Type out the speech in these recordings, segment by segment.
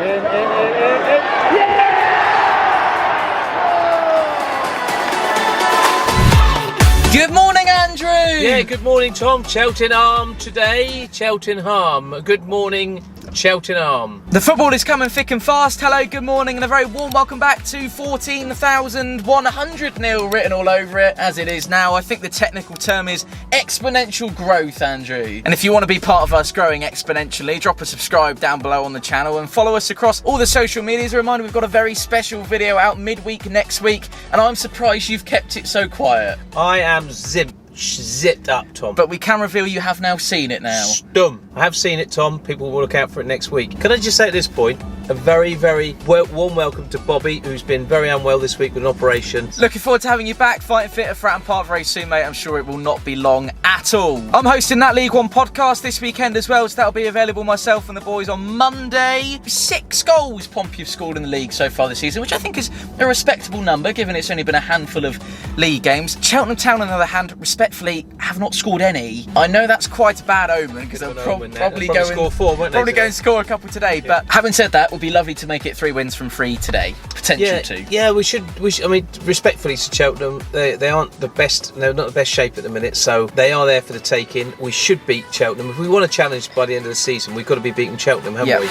Good morning, Andrew! Yeah, good morning, Tom. Cheltenham today. Cheltenham. Good morning, Cheltenham. The football is coming thick and fast. Hello, good morning, and a very warm welcome back to 14,100 nil written all over it, as it is now. I think the technical term is exponential growth, Andrew. And if you want to be part of us growing exponentially, drop a subscribe down below on the channel and follow us across all the social medias. A reminder, we've got a very special video out midweek next week, and I'm surprised you've kept it so quiet. I am zipped up, Tom. But we can reveal you have now seen it now. Stum. I have seen it, Tom. People will look out for it next week. Can I just say at this point, a very, very warm welcome to Bobby, who's been very unwell this week with an operation. Looking forward to having you back, fighting fit at Fratton Park very soon, mate. I'm sure it will not be long at all. I'm hosting that League One podcast this weekend as well, so that'll be available myself and the boys on Monday. 6 goals Pompey have scored in the league so far this season, which I think is a respectable number, given it's only been a handful of league games. Cheltenham Town, on the other hand, respectfully, have not scored any. I know that's quite a bad omen, because they'll probably go score 4, won't they? Probably go and score a couple today, but having said that, it would be lovely to make it 3 wins from 3 today. Potential 2. Yeah, we should. I mean, respectfully to Cheltenham, they aren't the best. They're not the best shape at the minute, so they are there for the taking. We should beat Cheltenham if we want to challenge by the end of the season. We've got to be beating Cheltenham, haven't we?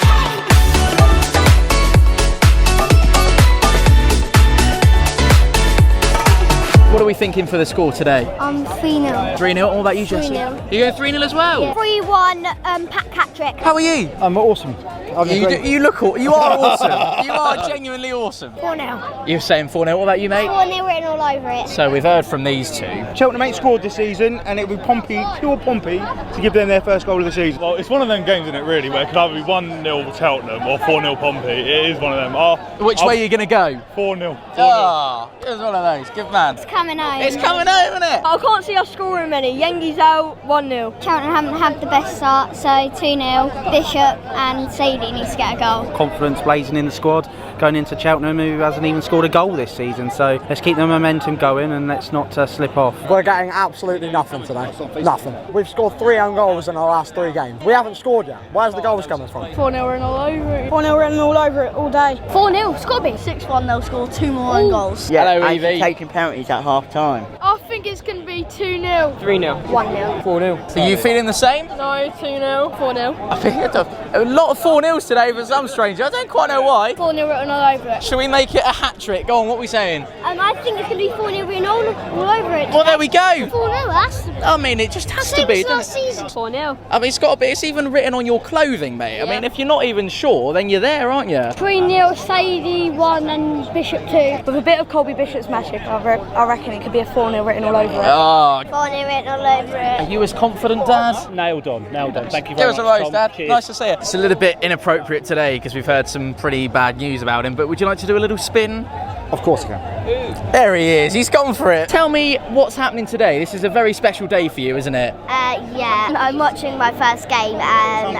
What are we thinking for the score today? 3-0. 3-0. What about you, Jesse? 3-0. You going 3-0 as well? Yeah. 3-1, Pat hat-trick. How are you? I'm awesome. You are awesome. You are genuinely awesome. 4-0. You're saying 4-0. What about you, mate? 4-0 written all over it. So we've heard from these two. Cheltenham ain't scored this season, and it'll be Pompey, pure Pompey, to give them their first goal of the season. Well, it's one of them games, isn't it, really, where it could either be 1-0 Cheltenham or 4-0 Pompey. It is one of them. Which way are you going to go? 4-0. Ah, it was one of those. Good man. It's coming home. It's coming home, isn't it? I can't see us scoring many. Yengi's out, 1-0. Cheltenham haven't had the best start, so 2-0. Bishop and Sadie needs to get a goal. Confidence blazing in the squad going into Cheltenham, who hasn't even scored a goal this season, so let's keep the momentum going and let's not slip off. We're getting absolutely nothing today. Nothing. We've scored 3 own goals in our last 3 games. We haven't scored yet. Where's the goals coming from? 4-0 written all over it. 4-0 written all over it all day. 4-0, it's got to be. 6-1, they'll score 2 more own goals. Yeah, hello, and Evie. taking penalties at half time. I think it's going to be 2-0. 3-0. 1-0. 4-0. Are you feeling the same? No, 2-0. 4-0. I think a lot of 4-0s today for some stranger. I don't quite know why. 4-0 written all over it. Shall we make it a hat-trick? Go on, what are we saying? I think it's going to be 4-0 written all over it. Well, there we go. 4-0, that's I mean, it just has to be, doesn't it? season. 4-0. I mean, it's got to be. It's even written on your clothing, mate. I mean, if you're not even sure, then you're there, aren't you? 3-0, Sadie 1 and Bishop 2. With a bit of Colby Bishop's magic, I reckon it could be a 4-0 written all over it. Oh, 4-0 written all over it. are you as confident, Dad? Nailed on. Thank you Give very us a much, rose, Tom. Dad. Cheers. Nice to see you. It's a little bit inappropriate today because we've heard some pretty bad news about him, but would you like to do a little spin? Of course I can. There he is. He's gone for it. Tell me what's happening today. This is a very special day for you, isn't it? Yeah. I'm watching my first game, and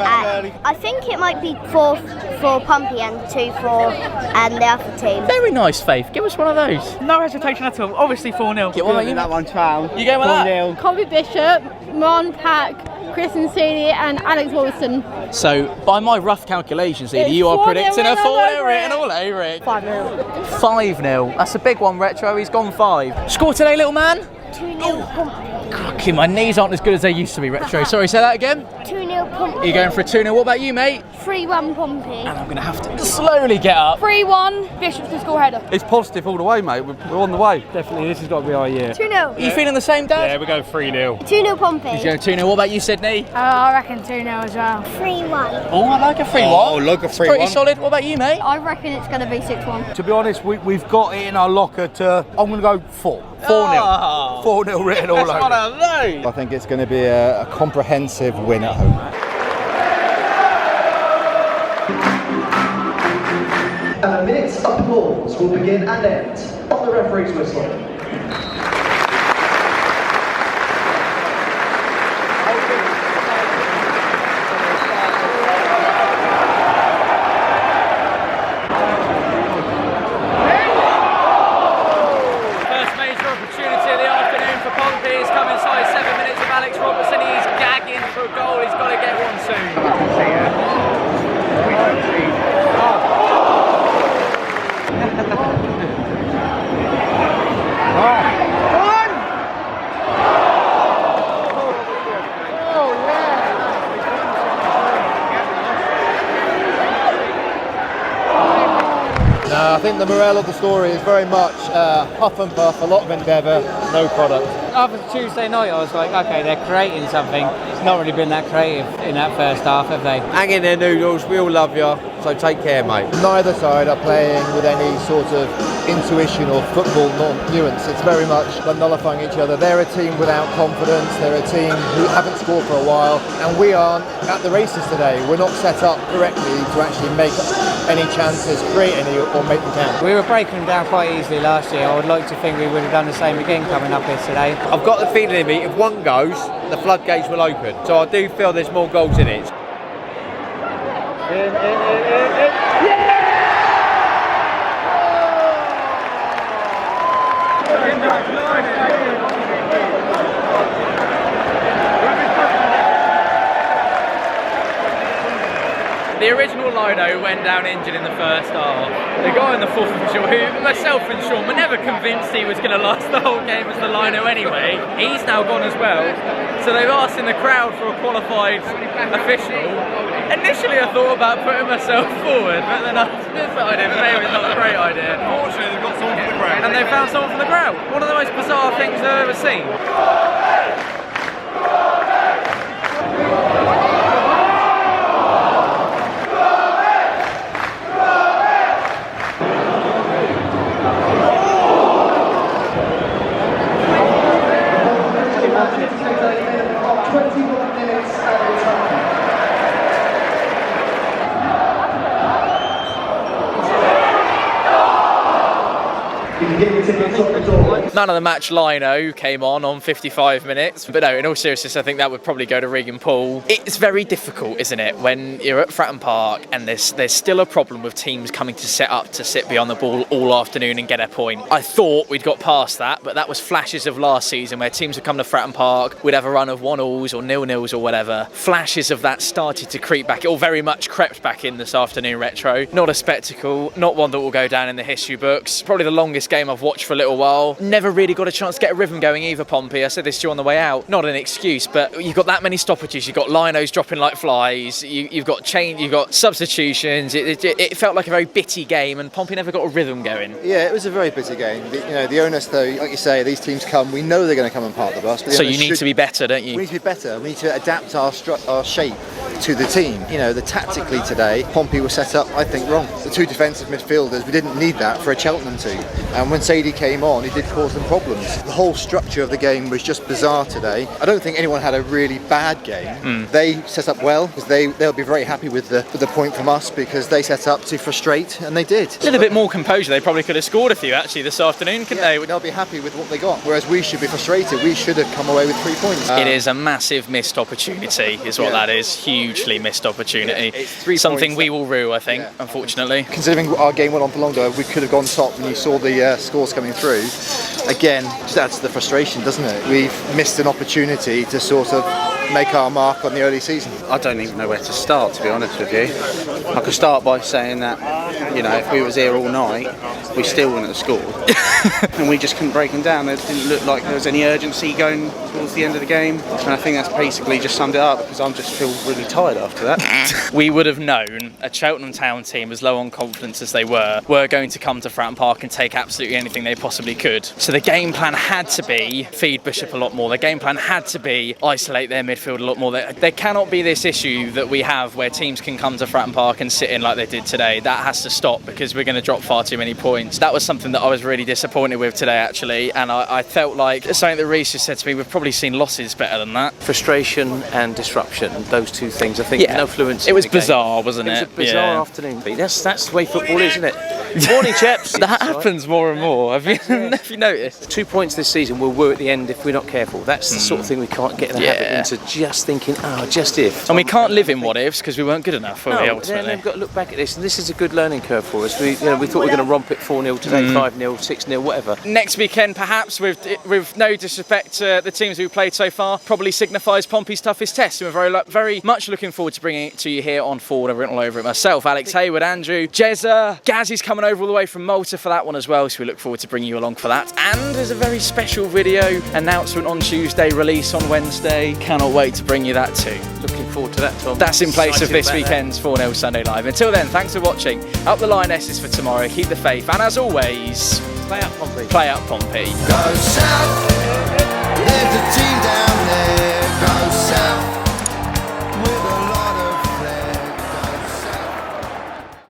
I think it might be 4 for Pompey and 2 for the other team. Very nice, Faith. Give us one of those. No hesitation at all. Obviously 4-0. What about you? That one, trial. You going with that? 4-0. Colby Bishop, Mon Pack, Chris and Sadie and Alex Wilson. So, by my rough calculations, Edie, It's you are 4-0 predicting a written all 4-0 over written it. all over it. 5-0. 5-0. That's a big one, Retro. He's gone 5. Score today, little man? 2-0 Pompey. Crikey, my knees aren't as good as they used to be, Retro. Sorry, say that again. 2-0 Pompey. You're going for a 2-0. What about you, mate? 3-1 Pompey. And I'm going to have to slowly get up. 3-1, Bishop's to score header. It's positive all the way, mate. We're on the way. Definitely, this has got to be our year. 2-0. Are you feeling the same, Dad? Yeah, we go 3-0. 2-0 Pompey. He's going 2-0. What about you, Sydney? I reckon 2-0 as well. 3-1. Oh, I like a 3-1. Oh, like a It's pretty 3-1. solid. What about you, mate? I reckon it's going to be 6-1. To be honest, we've got it in our locker to. I'm going to go 4. 4-0. Oh. 4-0 written all That's over. one of those. I think it's going to be a comprehensive win at home. And a minute's applause will begin and end on the referee's whistle. First major opportunity of the afternoon for Pompey. He's come inside 7 minutes of Alex Robertson. He's gagging for a goal. He's got to get one soon. No, I think the morale of the story is very much huff and puff, a lot of endeavour, no product. After Tuesday night, I was like, okay, they're creating something. It's not really been that creative in that first half, have they? Hang in there, Noodles. We all love you, so take care, mate. Neither side are playing with any sort of intuition or football nuance. It's very much like nullifying each other. They're a team without confidence. They're a team who haven't scored for a while, and we aren't at the races today. We're not set up correctly to actually make any chances, create any, or make them count. We were breaking them down quite easily last year. I would like to think we would have done the same again coming up here today. I've got the feeling in me, if one goes, the floodgates will open. So I do feel there's more goals in it. The original Lino went down injured in the first half. The guy in the fourth official, who myself and Sean were never convinced he was going to last the whole game as the Lino anyway, he's now gone as well. So they've asked in the crowd for a qualified official. Initially I thought about putting myself forward, but then I decided maybe it's not a great idea. Fortunately they've got someone from the crowd. And they found someone from the crowd. One of the most bizarre things I've ever seen. Man of the match Lino came on 55 minutes, but no, in all seriousness I think that would probably go to Regan Paul. It's very difficult, isn't it, when you're at Fratton Park and there's still a problem with teams coming to set up to sit beyond the ball all afternoon and get a point. I thought we'd got past that, but that was flashes of last season where teams would come to Fratton Park, we'd have a run of 1-1s or 0-0s or whatever. Flashes of that started to creep back, or very much crept back in this afternoon retro. Not a spectacle, not one that will go down in the history books. Probably the longest game I've watched for a little while. Never really got a chance to get a rhythm going either, Pompey. I said this to you on the way out. Not an excuse, but you've got that many stoppages. You've got Linos dropping like flies. You've got substitutions. It felt like a very bitty game, and Pompey never got a rhythm going. Yeah, it was a very bitty game. The onus, though, like you say, these teams come. We know they're going to come and park the bus. But so you need to be better, don't you? We need to be better. We need to adapt our shape to the team. Tactically today, Pompey was set up, I think, wrong. The two defensive midfielders, we didn't need that for a Cheltenham team. And when Sadie came on, he did cause them problems. The whole structure of the game was just bizarre today. I don't think anyone had a really bad game. They set up well, because they'll be very happy with the point from us, because they set up to frustrate, and they did. A little bit more composure. They probably could have scored a few actually this afternoon, couldn't they? They'll be happy with what they got, whereas we should be frustrated. We should have come away with 3 points. It is a massive missed opportunity, is what that is. Hugely missed opportunity. Something we will rue, I think, unfortunately. Considering our game went on for longer, we could have gone top when you saw the scores coming through. Again, just adds to the frustration, doesn't it? We've missed an opportunity to sort of make our mark on the early season. I don't even know where to start, to be honest with you. I could start by saying that, if we was here all night, we still wouldn't have scored. And we just couldn't break them down. It didn't look like there was any urgency going towards the end of the game. And I think that's basically just summed it up, because I just feel really tired after that. We would have known a Cheltenham Town team, as low on confidence as they were going to come to Fratton Park and take absolutely anything they possibly could. So the game plan had to be feed Bishop a lot more. The game plan had to be isolate their midfield a lot more. There cannot be this issue that we have where teams can come to Fratton Park and sit in like they did today. That has to stop, because we're going to drop far too many points. That was something that I was really disappointed with today, actually, and I felt like something that Reece just said to me, we've probably seen losses better than that. Frustration and disruption, those two things. I think no fluency. It was bizarre, wasn't it? It was a bizarre afternoon. That's the way football is, isn't it? Morning, chaps. That happens more and more. Have you noticed? 2 points this season will woo at the end if we're not careful. That's the sort of thing we can't get in the habit into, just thinking, just if. And we can't live in what ifs, because we weren't good enough, were we, ultimately? Then we've got to look back at this, and this is a good learning curve for us. We thought we were going to romp it 4-0 today, 5-0, 6-0, whatever. Next weekend, perhaps, with no disrespect to the teams we've played so far, probably signifies Pompey's toughest test. And we're very much looking forward to bringing it to you here on Fournilwrittenalloverit. Myself, Alex Hayward, Andrew, Jezza, Gazzy's coming coming over all the way from Malta for that one as well, so we look forward to bringing you along for that. And there's a very special video announcement on Tuesday, release on Wednesday. Cannot wait to bring you that too. Looking forward to that, Tom. That's in place of Excited this about weekend's 4-0 Sunday Live. Until then, thanks for watching. Up the Lionesses for tomorrow. Keep the faith, and as always, Play up, Pompey. play up Pompey. Go south.